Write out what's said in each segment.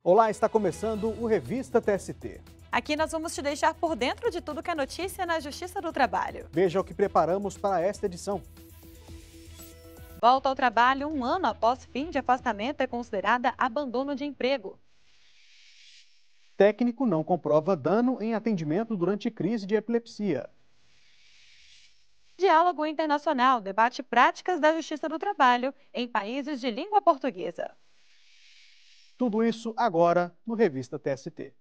Olá, está começando o Revista TST. Aqui nós vamos te deixar por dentro de tudo que é notícia na Justiça do Trabalho. Veja o que preparamos para esta edição. Volta ao trabalho 1 ano após fim de afastamento é considerada abandono de emprego. Técnico não comprova dano em atendimento durante crise de epilepsia. Diálogo internacional debate práticas da Justiça do Trabalho em países de língua portuguesa. Tudo isso agora no Revista TST.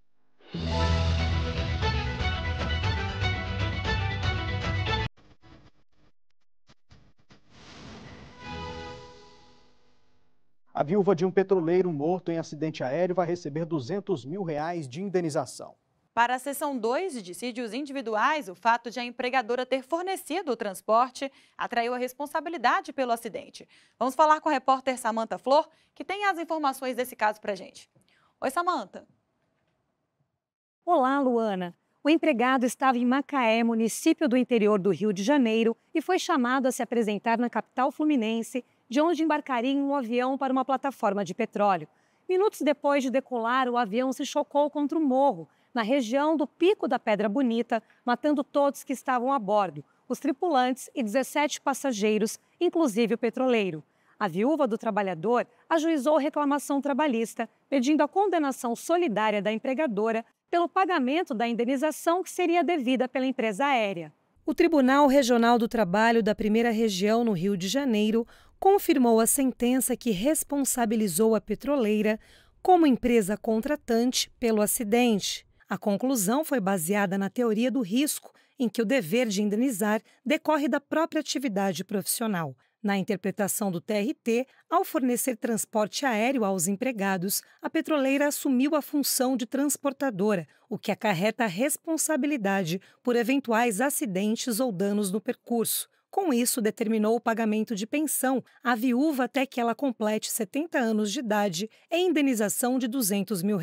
A viúva de um petroleiro morto em acidente aéreo vai receber R$200 mil de indenização. Para a seção 2 de dissídios individuais, o fato de a empregadora ter fornecido o transporte atraiu a responsabilidade pelo acidente. Vamos falar com a repórter Samantha Flor, que tem as informações desse caso para a gente. Oi, Samantha. Olá, Luana. O empregado estava em Macaé, município do interior do Rio de Janeiro, e foi chamado a se apresentar na capital fluminense, de onde embarcaria em um avião para uma plataforma de petróleo. Minutos depois de decolar, o avião se chocou contra o morro, na região do Pico da Pedra Bonita, matando todos que estavam a bordo, os tripulantes e 17 passageiros, inclusive o petroleiro. A viúva do trabalhador ajuizou reclamação trabalhista, pedindo a condenação solidária da empregadora pelo pagamento da indenização que seria devida pela empresa aérea. O Tribunal Regional do Trabalho da Primeira Região, no Rio de Janeiro, confirmou a sentença que responsabilizou a petroleira como empresa contratante pelo acidente. A conclusão foi baseada na teoria do risco, em que o dever de indenizar decorre da própria atividade profissional. Na interpretação do TRT, ao fornecer transporte aéreo aos empregados, a petroleira assumiu a função de transportadora, o que acarreta a responsabilidade por eventuais acidentes ou danos no percurso. Com isso, determinou o pagamento de pensão à viúva até que ela complete 70 anos de idade e indenização de R$200 mil.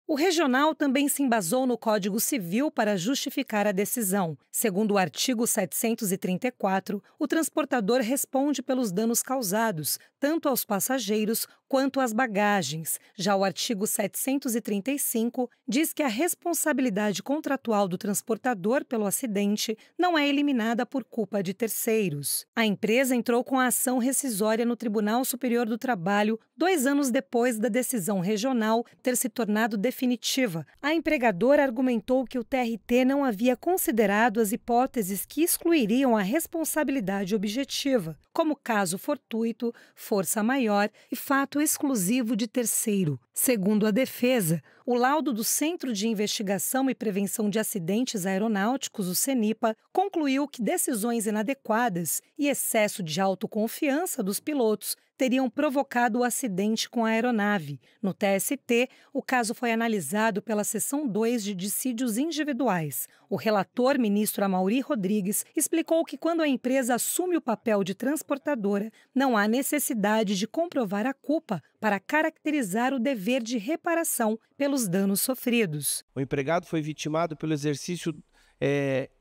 O regional também se embasou no Código Civil para justificar a decisão. Segundo o artigo 734, o transportador responde pelos danos causados, tanto aos passageiros quanto às bagagens. Já o artigo 735 diz que a responsabilidade contratual do transportador pelo acidente não é eliminada por culpa de terceiros. A empresa entrou com a ação rescisória no Tribunal Superior do Trabalho 2 anos depois da decisão regional ter se tornado definitiva. A empregadora argumentou que o TRT não havia considerado as hipóteses que excluiriam a responsabilidade objetiva, como caso fortuito, força maior e fato exclusivo de terceiro. Segundo a defesa, o laudo do Centro de Investigação e Prevenção de Acidentes Aeronáuticos, o CENIPA, concluiu que decisões inadequadas e excesso de autoconfiança dos pilotos teriam provocado o acidente com a aeronave. No TST, o caso foi analisado pela seção 2 de dissídios individuais. O relator, ministro Amaury Rodrigues, explicou que quando a empresa assume o papel de transportadora, não há necessidade de comprovar a culpa para caracterizar o dever de reparação pelos danos sofridos. O empregado foi vitimado pelo exercício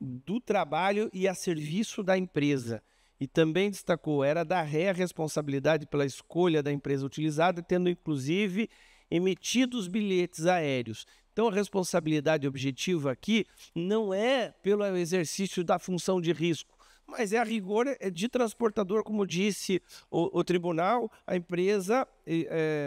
do trabalho e a serviço da empresa. E também destacou, era da ré a responsabilidade pela escolha da empresa utilizada, tendo inclusive emitido os bilhetes aéreos. Então a responsabilidade objetiva aqui não é pelo exercício da função de risco, mas é a rigor de transportador, como disse o tribunal, a empresa,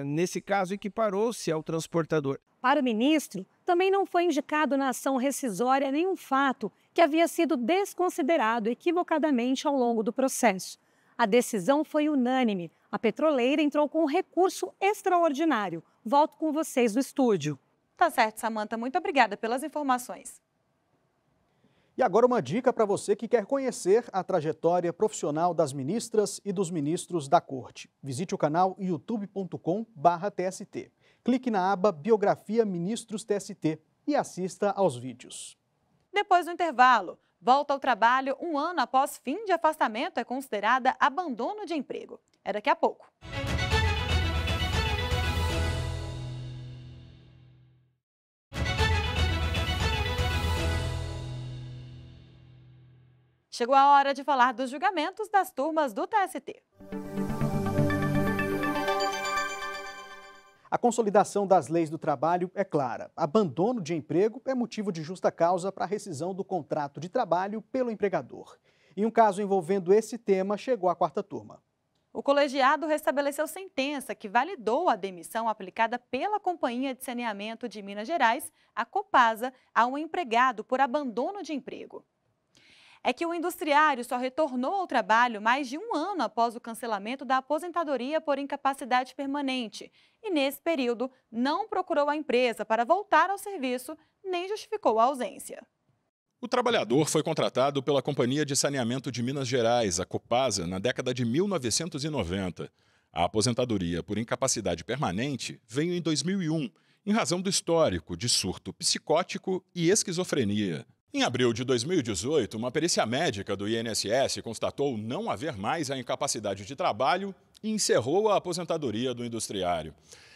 nesse caso, equiparou-se ao transportador. Para o ministro, também não foi indicado na ação rescisória nenhum fato que havia sido desconsiderado equivocadamente ao longo do processo. A decisão foi unânime. A petroleira entrou com um recurso extraordinário. Volto com vocês no estúdio. Tá certo, Samantha. Muito obrigada pelas informações. E agora uma dica para você que quer conhecer a trajetória profissional das ministras e dos ministros da Corte. Visite o canal youtube.com/TST. Clique na aba Biografia Ministros TST e assista aos vídeos. Depois do intervalo, volta ao trabalho 1 ano após fim de afastamento é considerada abandono de emprego. É daqui a pouco. Chegou a hora de falar dos julgamentos das turmas do TST. A consolidação das leis do trabalho é clara. Abandono de emprego é motivo de justa causa para a rescisão do contrato de trabalho pelo empregador. E um caso envolvendo esse tema chegou à quarta turma. O colegiado restabeleceu sentença que validou a demissão aplicada pela Companhia de Saneamento de Minas Gerais, a Copasa, a um empregado por abandono de emprego. É que o industriário só retornou ao trabalho mais de um ano após o cancelamento da aposentadoria por incapacidade permanente e, nesse período, não procurou a empresa para voltar ao serviço nem justificou a ausência. O trabalhador foi contratado pela Companhia de Saneamento de Minas Gerais, a Copasa, na década de 1990. A aposentadoria por incapacidade permanente veio em 2001, em razão do histórico de surto psicótico e esquizofrenia. Em abril de 2018, uma perícia médica do INSS constatou não haver mais a incapacidade de trabalho e encerrou a aposentadoria do industriário.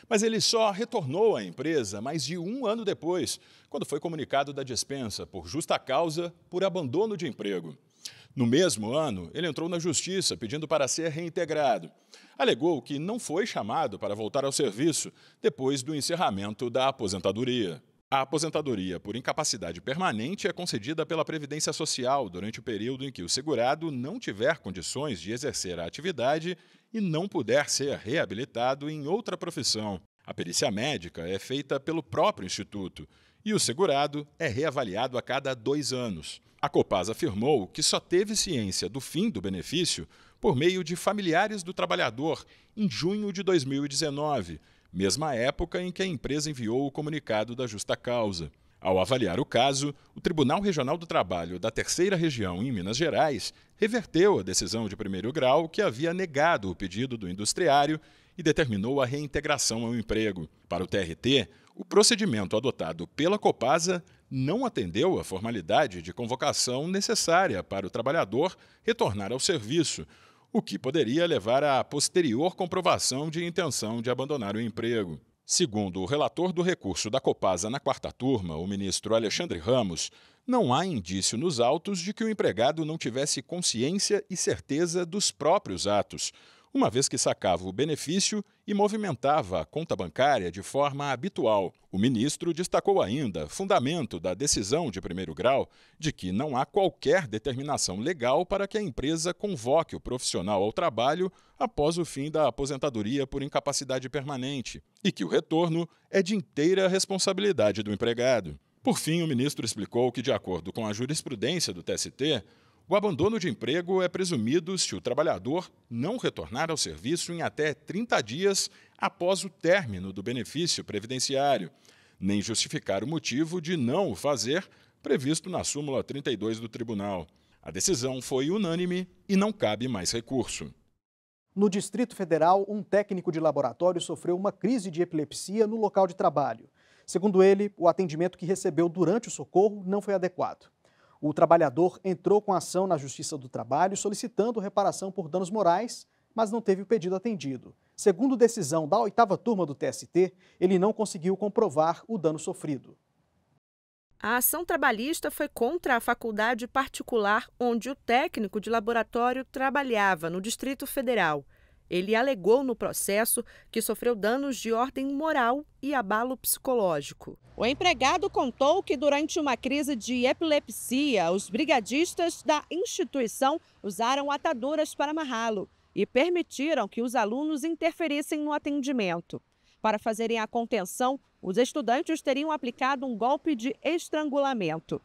Mas ele só retornou à empresa mais de um ano depois, quando foi comunicado da dispensa por justa causa por abandono de emprego. No mesmo ano, ele entrou na justiça pedindo para ser reintegrado. Alegou que não foi chamado para voltar ao serviço depois do encerramento da aposentadoria. A aposentadoria por incapacidade permanente é concedida pela Previdência Social durante o período em que o segurado não tiver condições de exercer a atividade e não puder ser reabilitado em outra profissão. A perícia médica é feita pelo próprio Instituto e o segurado é reavaliado a cada 2 anos. A Copasa afirmou que só teve ciência do fim do benefício por meio de familiares do trabalhador em junho de 2019, mesma época em que a empresa enviou o comunicado da justa causa. Ao avaliar o caso, o Tribunal Regional do Trabalho da Terceira Região em Minas Gerais reverteu a decisão de primeiro grau que havia negado o pedido do industriário e determinou a reintegração ao emprego. Para o TRT, o procedimento adotado pela Copasa não atendeu à formalidade de convocação necessária para o trabalhador retornar ao serviço, o que poderia levar à posterior comprovação de intenção de abandonar o emprego. Segundo o relator do recurso da Copasa na quarta turma, o ministro Alexandre Ramos, não há indício nos autos de que o empregado não tivesse consciência e certeza dos próprios atos, uma vez que sacava o benefício e movimentava a conta bancária de forma habitual. O ministro destacou ainda fundamento da decisão de primeiro grau de que não há qualquer determinação legal para que a empresa convoque o profissional ao trabalho após o fim da aposentadoria por incapacidade permanente e que o retorno é de inteira responsabilidade do empregado. Por fim, o ministro explicou que, de acordo com a jurisprudência do TST, o abandono de emprego é presumido se o trabalhador não retornar ao serviço em até 30 dias após o término do benefício previdenciário, nem justificar o motivo de não o fazer, previsto na súmula 32 do tribunal. A decisão foi unânime e não cabe mais recurso. No Distrito Federal, um técnico de laboratório sofreu uma crise de epilepsia no local de trabalho. Segundo ele, o atendimento que recebeu durante o socorro não foi adequado. O trabalhador entrou com ação na Justiça do Trabalho solicitando reparação por danos morais, mas não teve o pedido atendido. Segundo decisão da 8ª turma do TST, ele não conseguiu comprovar o dano sofrido. A ação trabalhista foi contra a faculdade particular onde o técnico de laboratório trabalhava, no Distrito Federal. Ele alegou no processo que sofreu danos de ordem moral e abalo psicológico. O empregado contou que durante uma crise de epilepsia, os brigadistas da instituição usaram ataduras para amarrá-lo e permitiram que os alunos interferissem no atendimento. Para fazerem a contenção, os estudantes teriam aplicado um golpe de estrangulamento.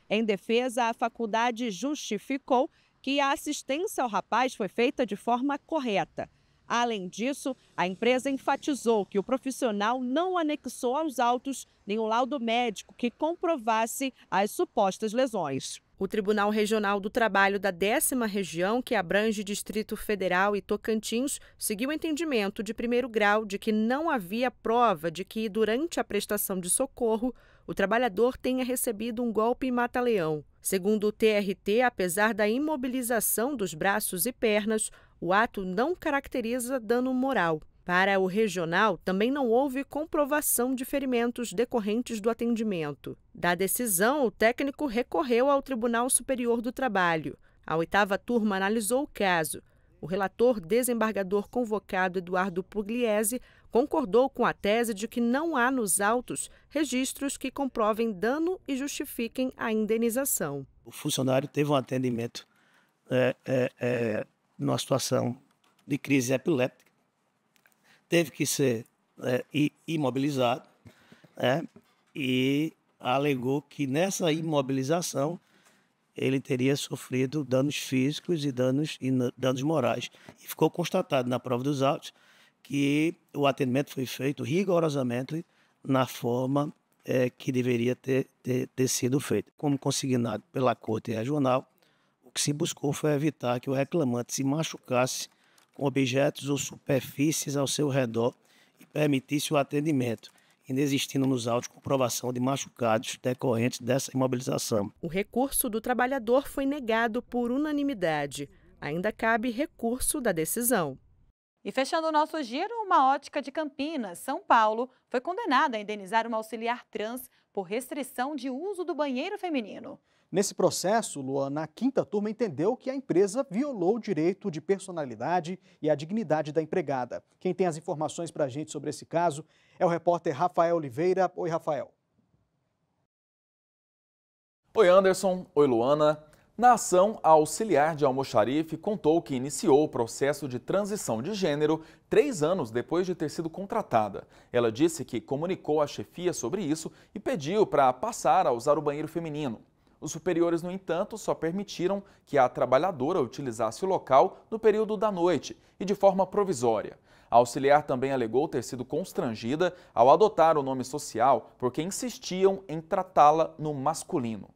Em defesa, a faculdade justificou que a assistência ao rapaz foi feita de forma correta. Além disso, a empresa enfatizou que o profissional não anexou aos autos nenhum laudo médico que comprovasse as supostas lesões. O Tribunal Regional do Trabalho da 10ª Região, que abrange Distrito Federal e Tocantins, seguiu o entendimento de primeiro grau de que não havia prova de que, durante a prestação de socorro, o trabalhador tenha recebido um golpe mata-leão. Segundo o TRT, apesar da imobilização dos braços e pernas, o ato não caracteriza dano moral. Para o regional, também não houve comprovação de ferimentos decorrentes do atendimento. Da decisão, o técnico recorreu ao Tribunal Superior do Trabalho. A 8ª turma analisou o caso. O relator desembargador convocado Eduardo Pugliese concordou com a tese de que não há nos autos registros que comprovem dano e justifiquem a indenização. O funcionário teve um atendimento numa situação de crise epiléptica, teve que ser imobilizado, e alegou que nessa imobilização ele teria sofrido danos físicos e danos morais. E ficou constatado na prova dos autos que o atendimento foi feito rigorosamente na forma que deveria ter sido feito. Como consignado pela Corte Regional, o que se buscou foi evitar que o reclamante se machucasse com objetos ou superfícies ao seu redor e permitisse o atendimento, inexistindo nos autos comprovação de machucados decorrentes dessa imobilização. O recurso do trabalhador foi negado por unanimidade. Ainda cabe recurso da decisão. E fechando o nosso giro, uma ótica de Campinas, São Paulo, foi condenada a indenizar uma auxiliar trans por restrição de uso do banheiro feminino. Nesse processo, Luana, a quinta turma entendeu que a empresa violou o direito de personalidade e a dignidade da empregada. Quem tem as informações para a gente sobre esse caso é o repórter Rafael Oliveira. Oi, Rafael. Oi, Anderson. Oi, Luana. Na ação, a auxiliar de Almoxarife contou que iniciou o processo de transição de gênero 3 anos depois de ter sido contratada. Ela disse que comunicou à chefia sobre isso e pediu para passar a usar o banheiro feminino. Os superiores, no entanto, só permitiram que a trabalhadora utilizasse o local no período da noite e de forma provisória. A auxiliar também alegou ter sido constrangida ao adotar o nome social porque insistiam em tratá-la no masculino.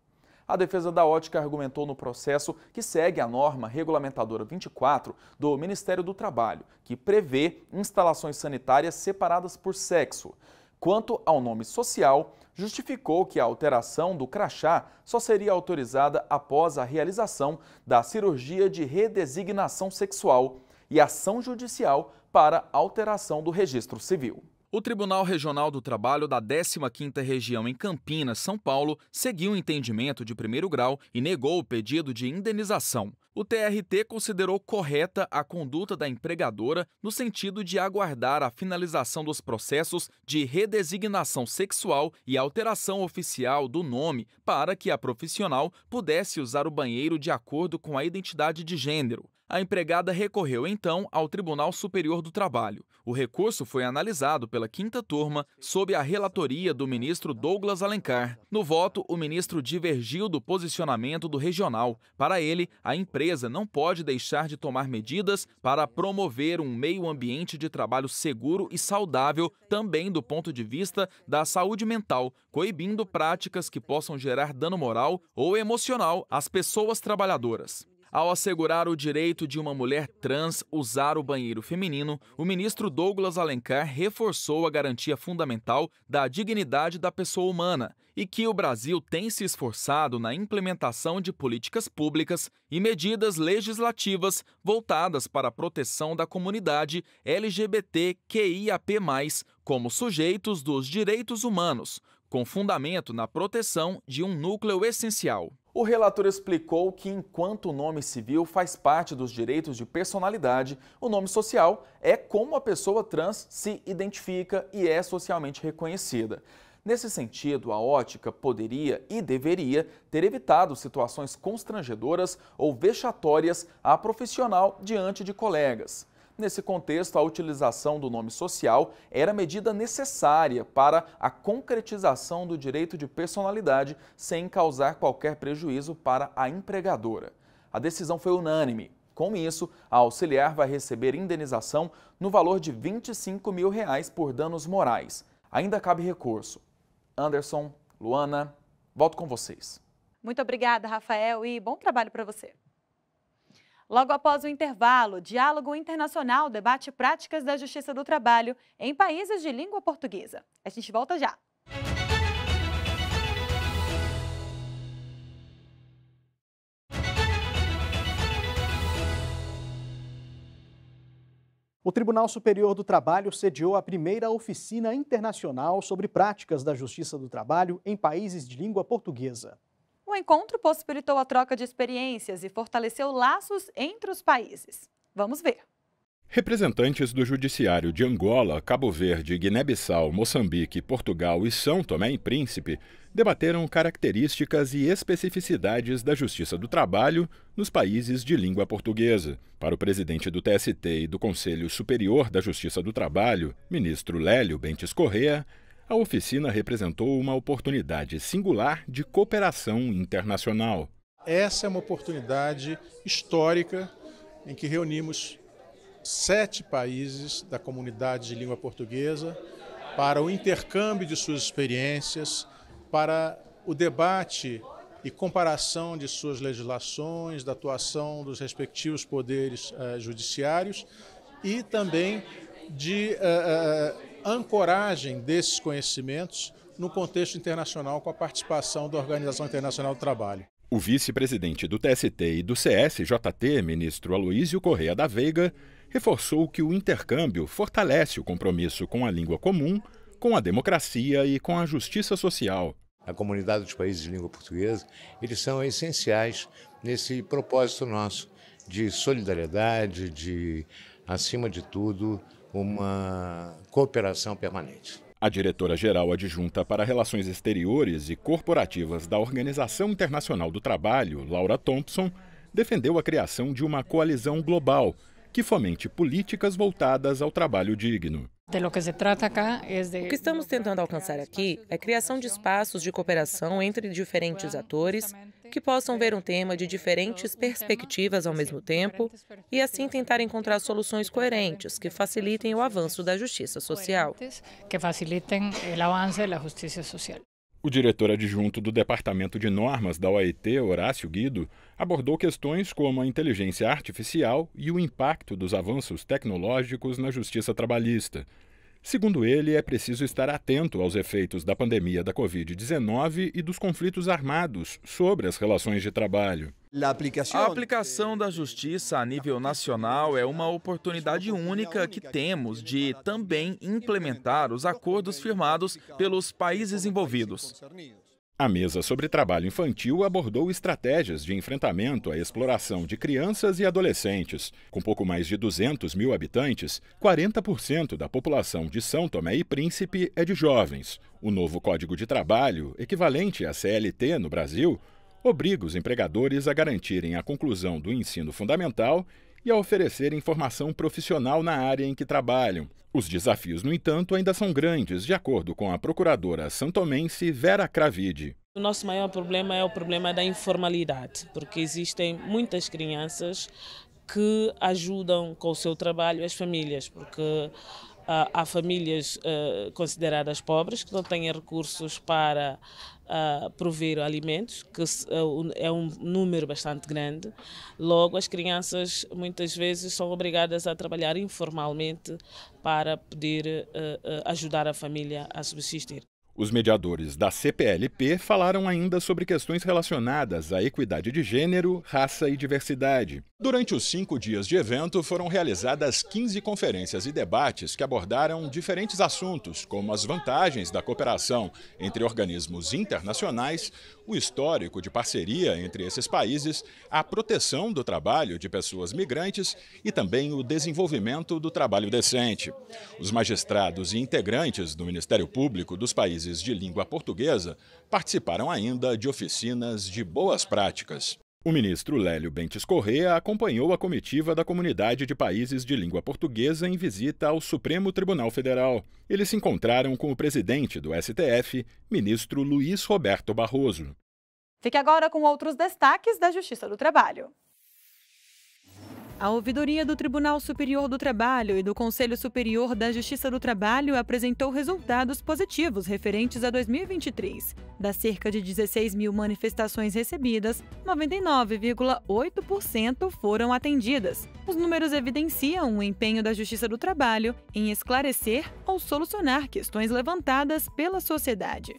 A defesa da ótica argumentou no processo que segue a norma regulamentadora 24 do Ministério do Trabalho, que prevê instalações sanitárias separadas por sexo. Quanto ao nome social, justificou que a alteração do crachá só seria autorizada após a realização da cirurgia de redesignação sexual e ação judicial para alteração do registro civil. O Tribunal Regional do Trabalho da 15ª Região em Campinas, São Paulo, seguiu o entendimento de primeiro grau e negou o pedido de indenização. O TRT considerou correta a conduta da empregadora no sentido de aguardar a finalização dos processos de redesignação sexual e alteração oficial do nome para que a profissional pudesse usar o banheiro de acordo com a identidade de gênero. A empregada recorreu, então, ao Tribunal Superior do Trabalho. O recurso foi analisado pela quinta turma sob a relatoria do ministro Douglas Alencar. No voto, o ministro divergiu do posicionamento do regional. Para ele, a empresa não pode deixar de tomar medidas para promover um meio ambiente de trabalho seguro e saudável, também do ponto de vista da saúde mental, coibindo práticas que possam gerar dano moral ou emocional às pessoas trabalhadoras. Ao assegurar o direito de uma mulher trans usar o banheiro feminino, o ministro Douglas Alencar reforçou a garantia fundamental da dignidade da pessoa humana e que o Brasil tem se esforçado na implementação de políticas públicas e medidas legislativas voltadas para a proteção da comunidade LGBTQIAP+, como sujeitos dos direitos humanos, com fundamento na proteção de um núcleo essencial. O relator explicou que, enquanto o nome civil faz parte dos direitos de personalidade, o nome social é como a pessoa trans se identifica e é socialmente reconhecida. Nesse sentido, a ótica poderia e deveria ter evitado situações constrangedoras ou vexatórias à profissional diante de colegas. Nesse contexto, a utilização do nome social era medida necessária para a concretização do direito de personalidade sem causar qualquer prejuízo para a empregadora. A decisão foi unânime. Com isso, a auxiliar vai receber indenização no valor de R$ 25 mil por danos morais. Ainda cabe recurso. Anderson, Luana, volto com vocês. Muito obrigada, Rafael, e bom trabalho para você. Logo após o intervalo, Diálogo Internacional debate práticas da Justiça do Trabalho em países de língua portuguesa. A gente volta já. O Tribunal Superior do Trabalho sediou a primeira oficina internacional sobre práticas da Justiça do Trabalho em países de língua portuguesa. O encontro possibilitou a troca de experiências e fortaleceu laços entre os países. Vamos ver. Representantes do Judiciário de Angola, Cabo Verde, Guiné-Bissau, Moçambique, Portugal e São Tomé e Príncipe debateram características e especificidades da Justiça do Trabalho nos países de língua portuguesa. Para o presidente do TST e do Conselho Superior da Justiça do Trabalho, ministro Lélio Bentes Corrêa, a oficina representou uma oportunidade singular de cooperação internacional. Essa é uma oportunidade histórica em que reunimos 7 países da comunidade de língua portuguesa para o intercâmbio de suas experiências, para o debate e comparação de suas legislações, da atuação dos respectivos poderes judiciários e também de ancoragem desses conhecimentos no contexto internacional com a participação da Organização Internacional do Trabalho. O vice-presidente do TST e do CSJT, ministro Aloísio Corrêa da Veiga, reforçou que o intercâmbio fortalece o compromisso com a língua comum, com a democracia e com a justiça social. A comunidade dos países de língua portuguesa, eles são essenciais nesse propósito nosso de solidariedade, de, acima de tudo, uma cooperação permanente. A diretora-geral adjunta para Relações Exteriores e Corporativas da Organização Internacional do Trabalho, Laura Thompson, defendeu a criação de uma coalizão global que fomente políticas voltadas ao trabalho digno. O que estamos tentando alcançar aqui é a criação de espaços de cooperação entre diferentes atores que possam ver um tema de diferentes perspectivas ao mesmo tempo e assim tentar encontrar soluções coerentes que facilitem o avanço da justiça social. O diretor adjunto do Departamento de Normas da OIT, Horácio Guido, abordou questões como a inteligência artificial e o impacto dos avanços tecnológicos na justiça trabalhista. Segundo ele, é preciso estar atento aos efeitos da pandemia da Covid-19 e dos conflitos armados sobre as relações de trabalho. A aplicação da justiça a nível nacional é uma oportunidade única que temos de também implementar os acordos firmados pelos países envolvidos. A mesa sobre trabalho infantil abordou estratégias de enfrentamento à exploração de crianças e adolescentes. Com pouco mais de 200 mil habitantes, 40% da população de São Tomé e Príncipe é de jovens. O novo Código de Trabalho, equivalente à CLT no Brasil, obriga os empregadores a garantirem a conclusão do ensino fundamental e a oferecerem formação profissional na área em que trabalham. Os desafios, no entanto, ainda são grandes, de acordo com a procuradora santomense Vera Cravide. O nosso maior problema é o problema da informalidade, porque existem muitas crianças que ajudam com o seu trabalho as famílias, porque há famílias consideradas pobres que não têm recursos para prover alimentos, que é um número bastante grande. Logo, as crianças muitas vezes são obrigadas a trabalhar informalmente para poder ajudar a família a subsistir. Os mediadores da CPLP falaram ainda sobre questões relacionadas à equidade de gênero, raça e diversidade. Durante os 5 dias de evento, foram realizadas 15 conferências e debates que abordaram diferentes assuntos, como as vantagens da cooperação entre organismos internacionais, o histórico de parceria entre esses países, a proteção do trabalho de pessoas migrantes e também o desenvolvimento do trabalho decente. Os magistrados e integrantes do Ministério Público dos países de língua portuguesa participaram ainda de oficinas de boas práticas. O ministro Lélio Bentes Corrêa acompanhou a comitiva da Comunidade de Países de Língua Portuguesa em visita ao Supremo Tribunal Federal. Eles se encontraram com o presidente do STF, ministro Luiz Roberto Barroso. Fique agora com outros destaques da Justiça do Trabalho. A ouvidoria do Tribunal Superior do Trabalho e do Conselho Superior da Justiça do Trabalho apresentou resultados positivos referentes a 2023. Das cerca de 16 mil manifestações recebidas, 99,8% foram atendidas. Os números evidenciam o empenho da Justiça do Trabalho em esclarecer ou solucionar questões levantadas pela sociedade.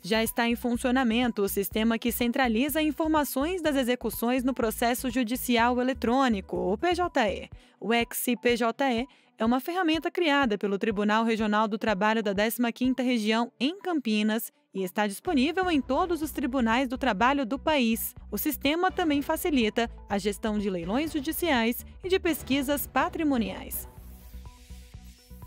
Já está em funcionamento o sistema que centraliza informações das execuções no processo judicial eletrônico, o PJE. O ex-PJE é uma ferramenta criada pelo Tribunal Regional do Trabalho da 15ª Região em Campinas e está disponível em todos os tribunais do trabalho do país. O sistema também facilita a gestão de leilões judiciais e de pesquisas patrimoniais.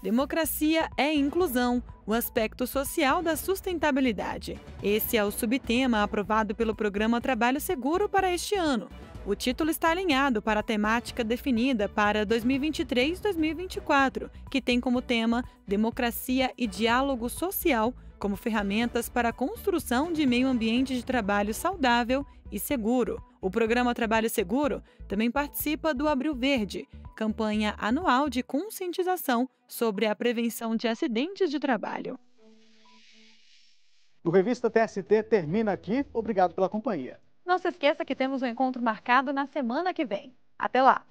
Democracia é inclusão, o aspecto social da sustentabilidade. Esse é o subtema aprovado pelo Programa Trabalho Seguro para este ano. O título está alinhado para a temática definida para 2023-2024, que tem como tema Democracia e Diálogo Social como ferramentas para a construção de meio ambiente de trabalho saudável e seguro. O Programa Trabalho Seguro também participa do Abril Verde, campanha anual de conscientização sobre a prevenção de acidentes de trabalho. O Revista TST termina aqui. Obrigado pela companhia. Não se esqueça que temos um encontro marcado na semana que vem. Até lá!